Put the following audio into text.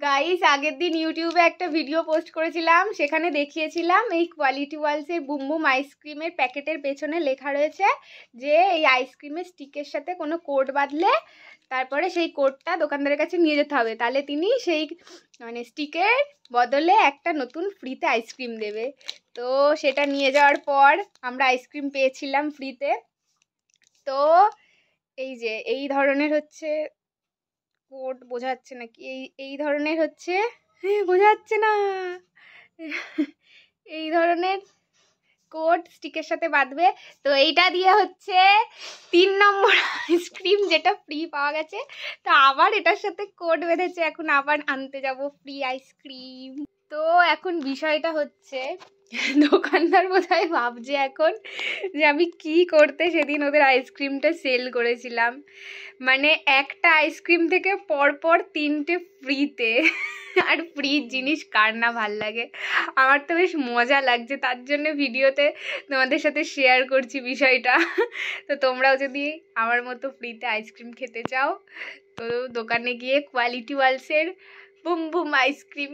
Guys, আগের দিন ইউটিউবে একটা ভিডিও পোস্ট করেছিলাম, সেখানে দেখিয়েছিলাম এই কোয়ালিটি ওয়ালসের বুম বুম আইসক্রিমের প্যাকেটের পেছনে লেখা রয়েছে যে এই আইসক্রিমের স্টিকের সাথে কোনো কোড বাঁধলে তারপরে সেই কোডটা দোকানদারের কাছে নিয়ে যেতে হবে, তাহলে তিনি সেই স্টিকের বদলে একটা নতুন ফ্রিতে আইসক্রিম দেবে। তো সেটা নিয়ে যাওয়ার পর আমরা আইসক্রিম পেয়েছিলাম ফ্রিতে। তো এই যে এই ধরনের হচ্ছে কোড, বোঝা যাচ্ছে নাকি? এই ধরনের হচ্ছে, বোঝা যাচ্ছে না, এই ধরনের কোড স্টিকের সাথে বাঁধবে। তো এইটা দিয়ে হচ্ছে 3 নম্বর আইসক্রিম যেটা ফ্রি পাওয়া গেছে, তো আবার এটার সাথে কোড বেঁধেছে, এখন আবার আনতে যাব ফ্রি আইসক্রিম। তো এখন বিষয়টা হচ্ছে, দোকানদার বোধহয় ভাবছে এখন যে আমি কি করতে সেদিন ওদের আইসক্রিমটা সেল করেছিলাম, মানে একটা আইসক্রিম থেকে পরপর 3টে ফ্রিতে। আর ফ্রি জিনিস কার না ভাল লাগে, আমার তো বেশ মজা লাগছে, তার জন্য ভিডিওতে তোমাদের সাথে শেয়ার করছি বিষয়টা। তো তোমরাও যদি আমার মতো ফ্রিতে আইসক্রিম খেতে চাও, তো দোকানে গিয়ে কোয়ালিটি ওয়ালসের বুম বুম আইসক্রিম